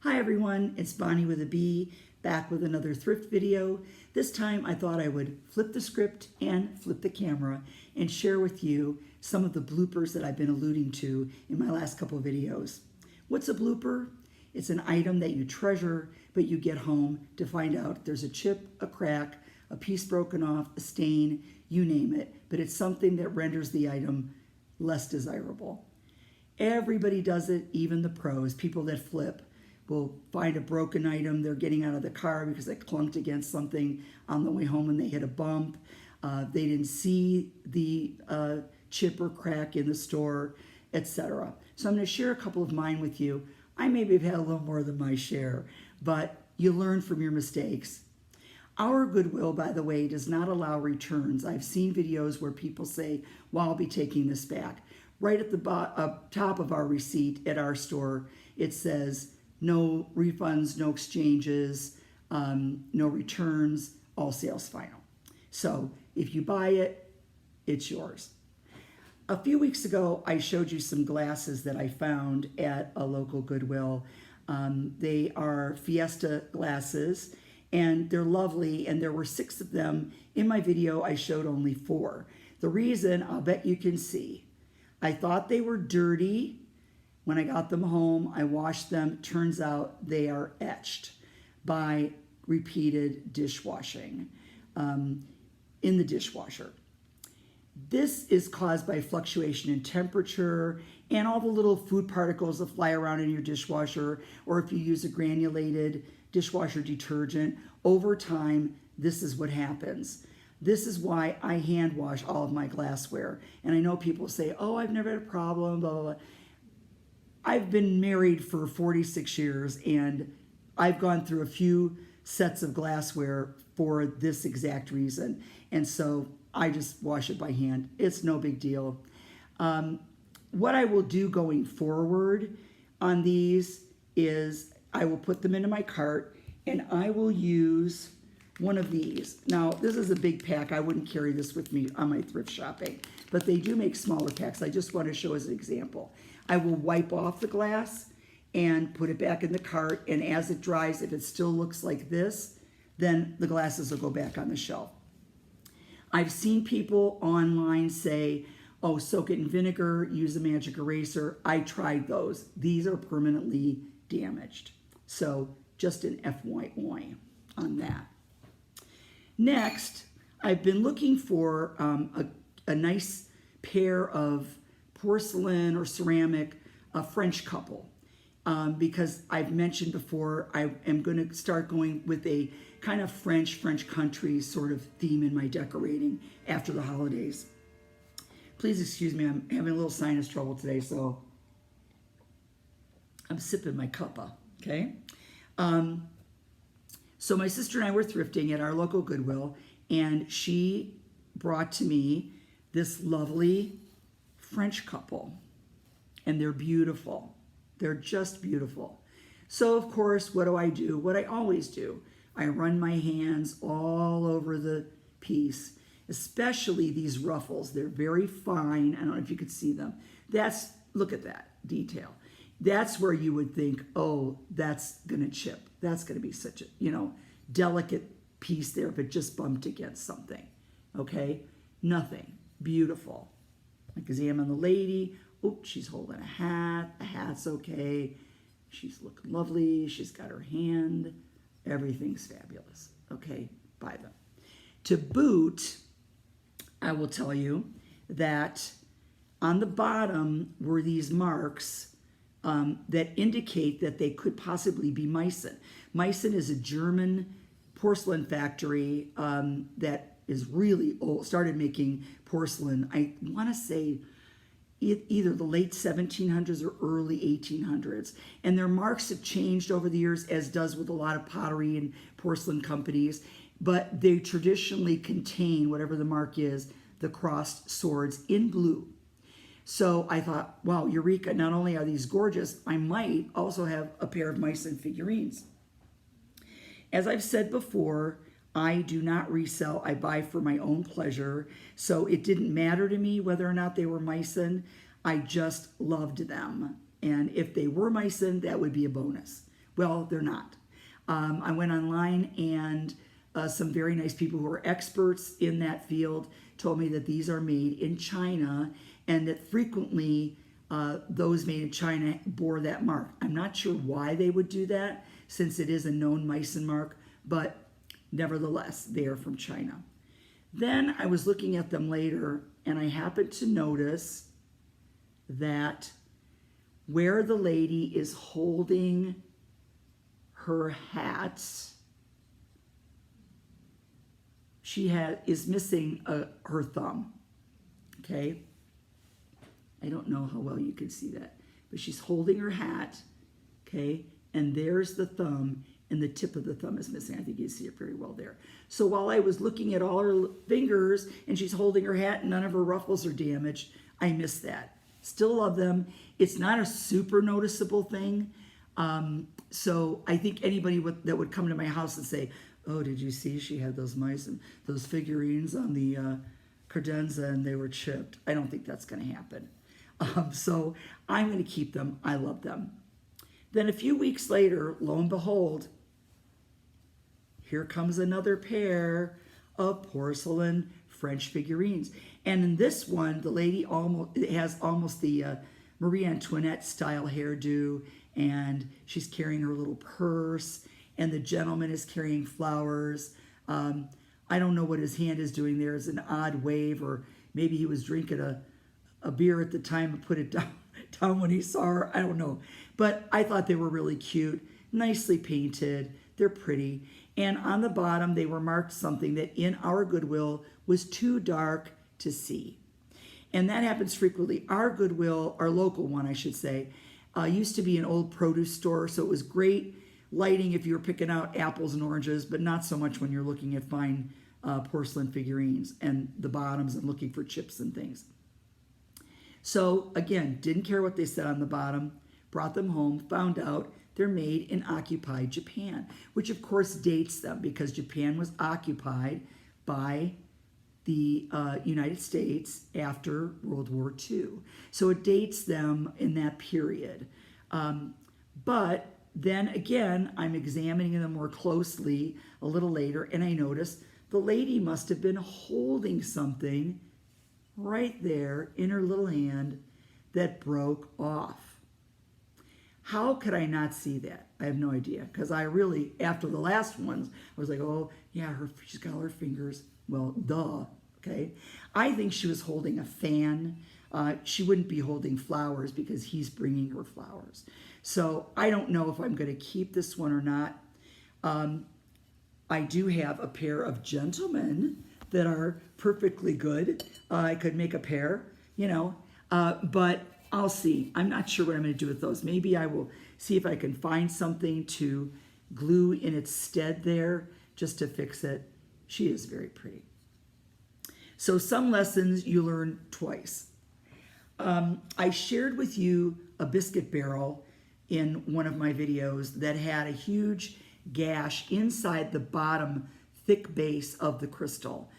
Hi everyone, it's Bonnie with a B, back with another thrift video. This time I thought I would flip the script and flip the camera and share with you some of the bloopers that I've been alluding to in my last couple of videos. What's a blooper? It's an item that you treasure, but you get home to find out there's a chip, a crack, a piece broken off, a stain, you name it, but it's something that renders the item less desirable. Everybody does it, even the pros, people that flip will find a broken item they're getting out of the car because they clunked against something on the way home and they hit a bump. They didn't see the chip or crack in the store, etc. So I'm going to share a couple of mine with you. I maybe have had a little more than my share, but you learn from your mistakes. Our Goodwill, by the way, does not allow returns. I've seen videos where people say, well, I'll be taking this back. Right at the top of our receipt at our store, it says, no refunds, no exchanges, no returns, all sales final. So if you buy it, it's yours. A few weeks ago, I showed you some glasses that I found at a local Goodwill. They are Fiesta glasses, and they're lovely, and there were 6 of them. In my video, I showed only 4. The reason, I'll bet you can see. I thought they were dirty. When I got them home, I washed them. Turns out they are etched by repeated dishwashing in the dishwasher. This is caused by fluctuation in temperature and all the little food particles that fly around in your dishwasher, or if you use a granulated dishwasher detergent. Over time, this is what happens. This is why I hand wash all of my glassware. And I know people say, oh, I've never had a problem, blah, blah, blah. I've been married for 46 years, and I've gone through a few sets of glassware for this exact reason. And so I just wash it by hand. It's no big deal. What I will do going forward on these is I will put them into my cart, and I will use one of these. Now, this is a big pack. I wouldn't carry this with me on my thrift shopping, but they do make smaller packs. I just want to show as an example. I will wipe off the glass and put it back in the cart, and as it dries, if it still looks like this, then the glasses will go back on the shelf. I've seen people online say, oh, soak it in vinegar, use a magic eraser. I tried those. These are permanently damaged. So just an FYI on that. Next, I've been looking for a nice pair of porcelain or ceramic, a French couple, because I've mentioned before I am going to start going with a kind of French country sort of theme in my decorating after the holidays. Please excuse me, I'm having a little sinus trouble today, so I'm sipping my cuppa, okay? So my sister and I were thrifting at our local Goodwill, and she brought to me this lovely French couple, and they're beautiful. They're just beautiful. So of course, what do? What I always do. I run my hands all over the piece, especially these ruffles. They're very fine. I don't know if you could see them. Look at that detail. That's where you would think, oh, that's gonna chip. That's gonna be such a, delicate piece there if it just bumped against something, okay? Nothing, beautiful. Examine the lady. Oh, she's holding a hat. The hat's okay. She's looking lovely. She's got her hand. Everything's fabulous. Okay, buy them. To boot, I will tell you that on the bottom were these marks that indicate that they could possibly be Meissen. Meissen is a German porcelain factory that is really old, started making porcelain, I want to say either the late 1700s or early 1800s. And their marks have changed over the years, as does with a lot of pottery and porcelain companies, but they traditionally contain, whatever the mark is, the crossed swords in blue. So I thought, wow, eureka, not only are these gorgeous, I might also have a pair of Meissen figurines. As I've said before, I do not resell. I buy for my own pleasure. So it didn't matter to me whether or not they were Meissen. I just loved them. And if they were Meissen, that would be a bonus. Well, they're not. I went online and some very nice people who are experts in that field told me that these are made in China and that frequently those made in China bore that mark. I'm not sure why they would do that since it is a known Meissen mark, but nevertheless, they are from China. Then I was looking at them later and I happened to notice that where the lady is holding her hat, she is missing her thumb. Okay, I don't know how well you can see that, but she's holding her hat. Okay, and there's the thumb, and the tip of the thumb is missing. I think you see it very well there. So while I was looking at all her fingers and she's holding her hat and none of her ruffles are damaged, I missed that. Still love them. It's not a super noticeable thing. So I think anybody that would come to my house and say, oh, did you see she had those mice and those figurines on the credenza and they were chipped? I don't think that's going to happen. So I'm going to keep them. I love them. Then a few weeks later, lo and behold, here comes another pair of porcelain French figurines. And in this one, the lady has almost the Marie Antoinette style hairdo, and she's carrying her little purse, and the gentleman is carrying flowers. I don't know what his hand is doing there. It's an odd wave, or maybe he was drinking a beer at the time and put it down when he saw her. I don't know. But I thought they were really cute, nicely painted. They're pretty. And on the bottom, they were marked something that in our Goodwill was too dark to see. And that happens frequently. Our Goodwill, our local one, I should say, used to be an old produce store, so it was great lighting if you were picking out apples and oranges, but not so much when you're looking at fine porcelain figurines and the bottoms and looking for chips and things. So again, didn't care what they said on the bottom, brought them home, found out they're made in occupied Japan, which of course dates them because Japan was occupied by the United States after World War II. So it dates them in that period. But then again, I'm examining them more closely a little later, and I noticed the lady must have been holding something right there in her little hand that broke off. How could I not see that? I have no idea, because I really, after the last ones, I was like, oh, yeah, she's got all her fingers. Well, duh, okay? I think she was holding a fan. She wouldn't be holding flowers because he's bringing her flowers. So I don't know if I'm going to keep this one or not. I do have a pair of gentlemen that are perfectly good. I could make a pair, but I'll see. I'm not sure what I'm going to do with those. Maybe I will see if I can find something to glue in its stead there just to fix it. She is very pretty. So some lessons you learn twice. I shared with you a biscuit barrel in one of my videos that had a huge gash inside the bottom thick base of the crystal,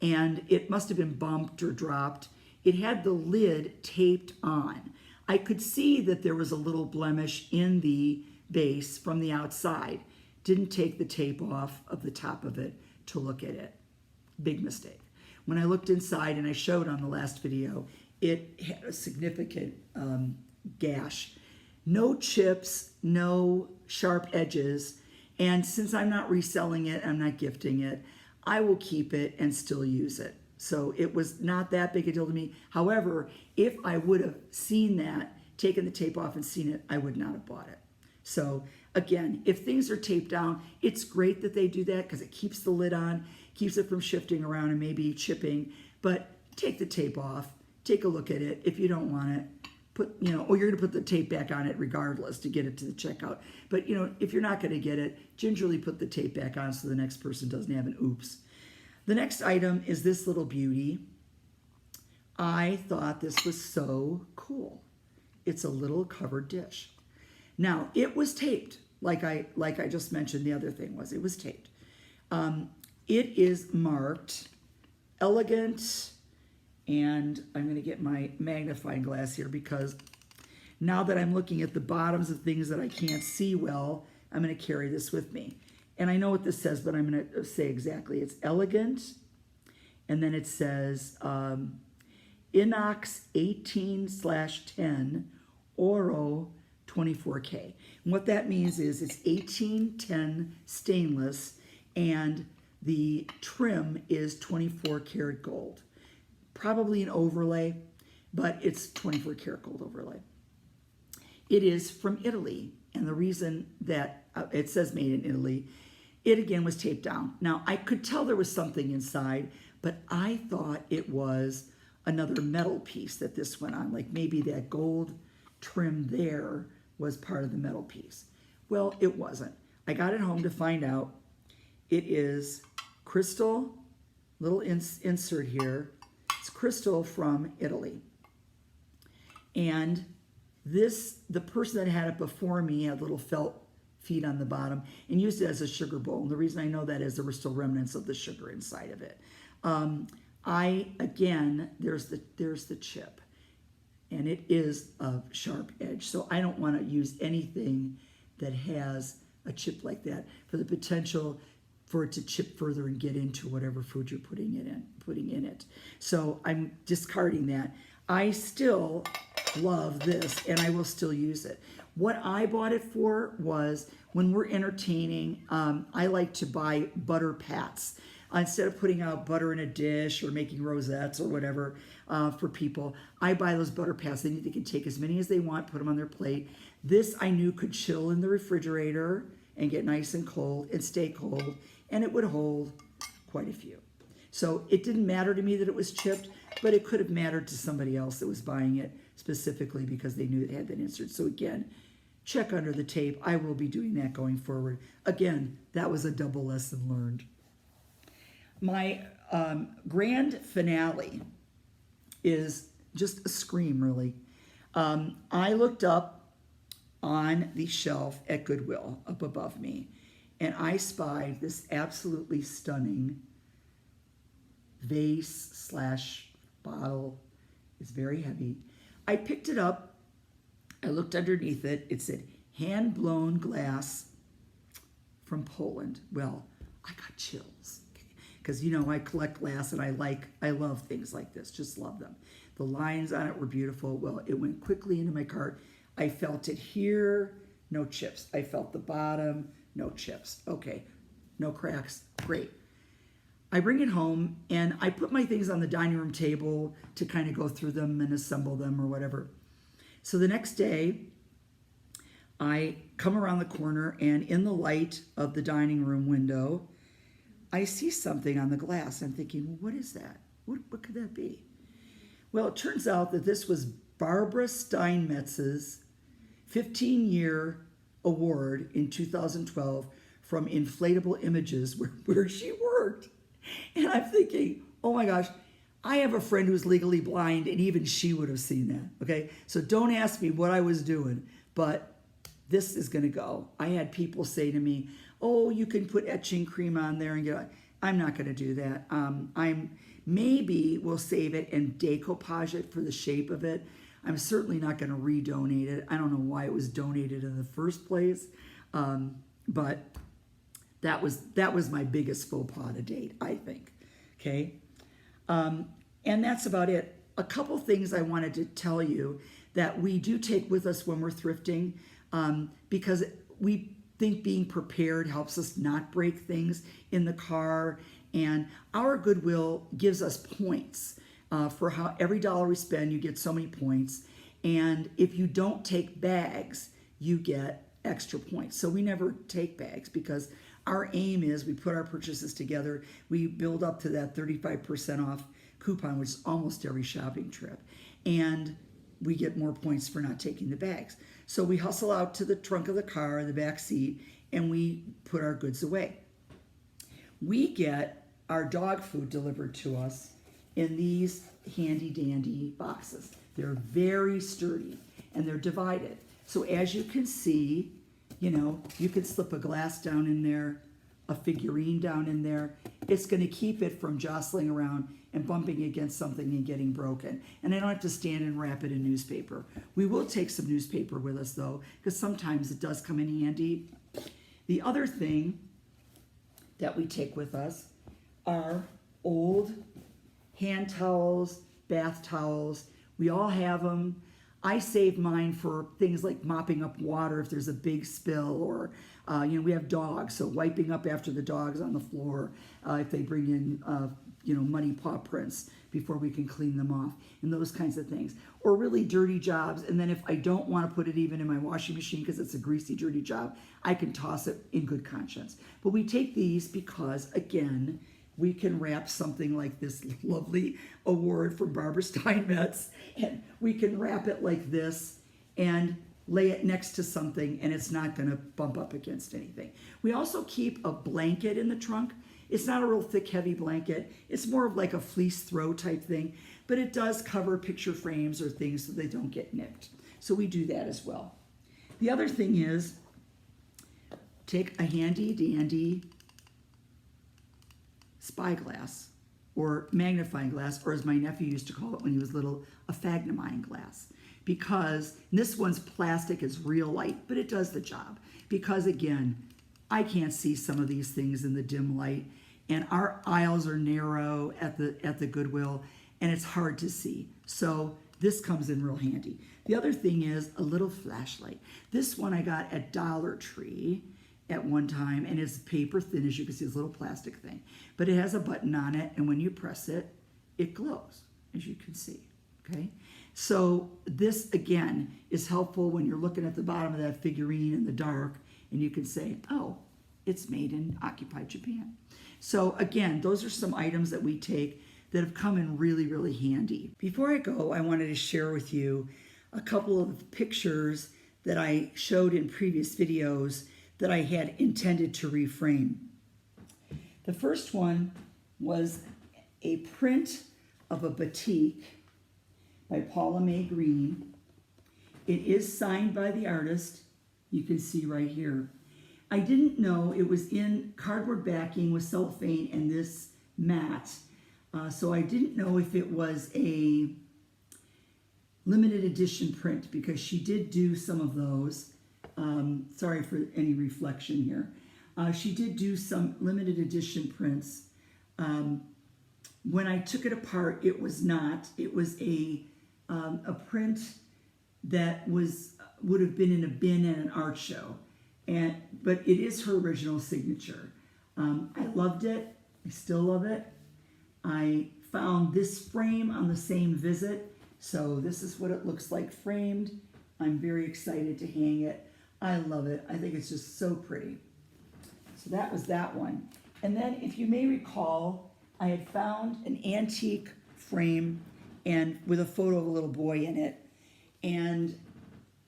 and it must have been bumped or dropped. It had the lid taped on. I could see that there was a little blemish in the base from the outside. Didn't take the tape off of the top of it to look at it. Big mistake. When I looked inside, and I showed on the last video, it had a significant gash. No chips, no sharp edges, and since I'm not reselling it, I'm not gifting it, I will keep it and still use it. So it was not that big a deal to me. However, if I would have seen that, taken the tape off and seen it, I would not have bought it. So again, if things are taped down, it's great that they do that because it keeps the lid on, keeps it from shifting around and maybe chipping, but take the tape off, take a look at it. If you don't want it, or you're gonna put the tape back on it regardless to get it to the checkout. But if you're not gonna get it, gingerly put the tape back on so the next person doesn't have an oops. The next item is this little beauty. I thought this was so cool. It's a little covered dish. Now, it was taped, like I just mentioned the other thing was, it was taped. It is marked elegant, and I'm going to get my magnifying glass here because now that I'm looking at the bottoms of things that I can't see well I'm going to carry this with me. And I know what this says, but I'm going to say exactly. It's elegant, and then it says Inox 18/10 Oro 24K. And what that means is it's 1810 stainless, and the trim is 24 karat gold. Probably an overlay, but it's 24 karat gold overlay. It is from Italy, and the reason that it says made in Italy, it again was taped down. Now, I could tell there was something inside, but I thought it was another metal piece that this went on, like maybe that gold trim there was part of the metal piece. Well, it wasn't. I got it home to find out it is crystal, little insert here. It's crystal from Italy. And this, the person that had it before me had little felt feet on the bottom and used it as a sugar bowl. And the reason I know that is there were still remnants of the sugar inside of it. There's the chip, and it is a sharp edge. So I don't want to use anything that has a chip like that for the potential for it to chip further and get into whatever food you're putting in it. So I'm discarding that. I still love this, and I will still use it. What I bought it for was when we're entertaining, I like to buy butter pats. Instead of putting out butter in a dish or making rosettes or whatever for people, I buy those butter pats. They can take as many as they want, put them on their plate. This I knew could chill in the refrigerator and get nice and cold and stay cold, and it would hold quite a few. So it didn't matter to me that it was chipped, but it could have mattered to somebody else that was buying it specifically because they knew it had that insert. So again, check under the tape. I will be doing that going forward. Again, that was a double lesson learned. My grand finale is just a scream, really. I looked up on the shelf at Goodwill up above me, and I spied this absolutely stunning vase/bottle. It's very heavy. I picked it up. I looked underneath it. It said hand-blown glass from Poland. Well, I got chills because, you know, I collect glass and I love things like this. Just love them. The lines on it were beautiful. Well, it went quickly into my cart. I felt it here, no chips. I felt the bottom, no chips. Okay, no cracks, great. I bring it home and I put my things on the dining room table to kind of go through them and assemble them or whatever. So the next day, I come around the corner and in the light of the dining room window, I see something on the glass. I'm thinking, well, what is that? What could that be? Well, it turns out that this was Barbara Steinmetz's 15-year award in 2012 from Inflatable Images, where she worked. And I'm thinking, oh my gosh, I have a friend who's legally blind, and even she would have seen that, okay? So don't ask me what I was doing, but this is going to go. I had people say to me, oh, you can put etching cream on there and get. I'm not going to do that. Maybe we'll save it and decoupage it for the shape of it. I'm certainly not going to redonate it. I don't know why it was donated in the first place, but that was my biggest faux pas to date, I think. Okay, and that's about it. A couple things I wanted to tell you that we do take with us when we're thrifting, because we think being prepared helps us not break things in the car, and our Goodwill gives us points for how every dollar we spend, you get so many points, and if you don't take bags, you get extra points. So we never take bags because our aim is we put our purchases together, we build up to that 35% off coupon, which is almost every shopping trip, and we get more points for not taking the bags. So we hustle out to the trunk of the car, the back seat, and we put our goods away. We get our dog food delivered to us in these handy dandy boxes. They're very sturdy and they're divided. So as you can see, you know, you can slip a glass down in there, a figurine down in there. It's going to keep it from jostling around and bumping against something and getting broken. And I don't have to stand and wrap it in newspaper. We will take some newspaper with us though, because sometimes it does come in handy. The other thing that we take with us are old hand towels, bath towels. We all have them. I save mine for things like mopping up water if there's a big spill, or we have dogs, so wiping up after the dog's on the floor if they bring in muddy paw prints before we can clean them off, and those kinds of things. Or really dirty jobs, and then if I don't want to put it even in my washing machine because it's a greasy, dirty job, I can toss it in good conscience. But we take these because, again, we can wrap something like this lovely award from Barbara Steinmetz, and we can wrap it like this and lay it next to something, and it's not going to bump up against anything. We also keep a blanket in the trunk. It's not a real thick, heavy blanket. It's more of like a fleece throw type thing, but it does cover picture frames or things so they don't get nipped. So we do that as well. The other thing is, take a handy dandy spyglass or magnifying glass, or as my nephew used to call it when he was little, a magnifying glass. Because this one's plastic, is real light, but it does the job. Because again, I can't see some of these things in the dim light, and our aisles are narrow at the Goodwill, and it's hard to see. So this comes in real handy. The other thing is a little flashlight. This one I got at Dollar Tree at one time, and it's paper thin, as you can see, this little plastic thing. But it has a button on it, and when you press it, it glows, as you can see, okay? So this, again, is helpful when you're looking at the bottom of that figurine in the dark, and you can say, oh, it's made in occupied Japan. So again, those are some items that we take that have come in really, really handy. Before I go, I wanted to share with you a couple of pictures that I showed in previous videos that I had intended to reframe. The first one was a print of a batik by Paula Mae Green. It is signed by the artist. You can see right here. I didn't know it was in cardboard backing with cellophane and this mat. So I didn't know if it was a limited edition print, because she did do some of those. Sorry for any reflection here. She did do some limited edition prints. When I took it apart, it was not. It was a print that would have been in a bin at an art show, but it is her original signature. I loved it. I still love it. I found this frame on the same visit, so this is what it looks like framed. I'm very excited to hang it. I love it. I think it's just so pretty. So that was that one. And then, if you may recall, I had found an antique frame and with a photo of a little boy in it. And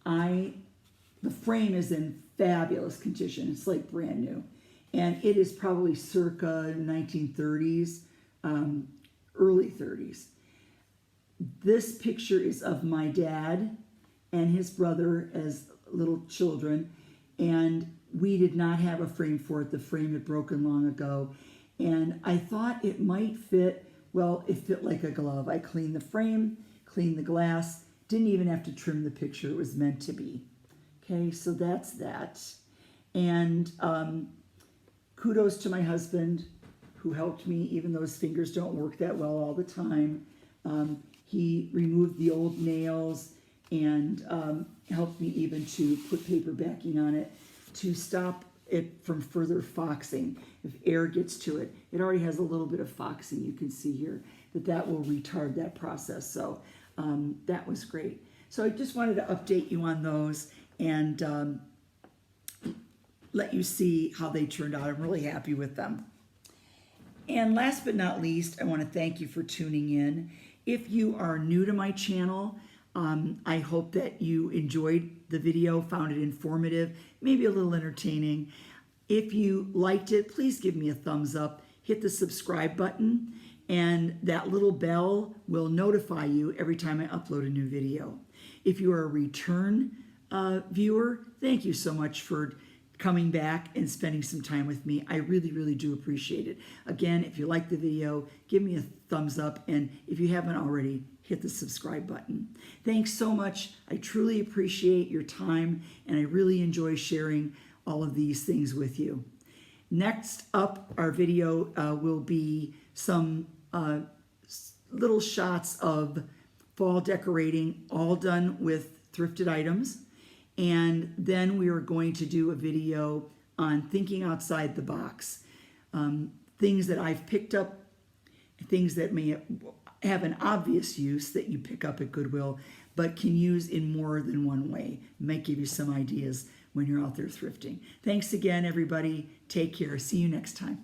the frame is in fabulous condition. It's like brand new. And it is probably circa 1930s, early 30s. This picture is of my dad and his brother as little children, and we did not have a frame for it. The frame had broken long ago, and I thought it might fit. Well, it fit like a glove. I cleaned the frame, cleaned the glass, didn't even have to trim the picture. It was meant to be. Okay, so that's that. And kudos to my husband, who helped me, even though his fingers don't work that well all the time. He removed the old nails and helped me even to put paper backing on it to stop it from further foxing. If air gets to it, it already has a little bit of foxing. You can see here that will retard that process. So that was great. So I just wanted to update you on those and let you see how they turned out. I'm really happy with them. And last but not least, I want to thank you for tuning in. If you are new to my channel, I hope that you enjoyed the video, found it informative, maybe a little entertaining. If you liked it, please give me a thumbs up, hit the subscribe button, and that little bell will notify you every time I upload a new video. If you are a return viewer, thank you so much for coming back and spending some time with me. I really, really do appreciate it. Again, if you like the video, give me a thumbs up, and if you haven't already, hit the subscribe button. Thanks so much. I truly appreciate your time, and I really enjoy sharing all of these things with you. Next up, our video will be some little shots of fall decorating, all done with thrifted items. And then we are going to do a video on thinking outside the box. Things that I've picked up, things that may have an obvious use that you pick up at Goodwill, but can use in more than one way. It might give you some ideas when you're out there thrifting. Thanks again, everybody. Take care. See you next time.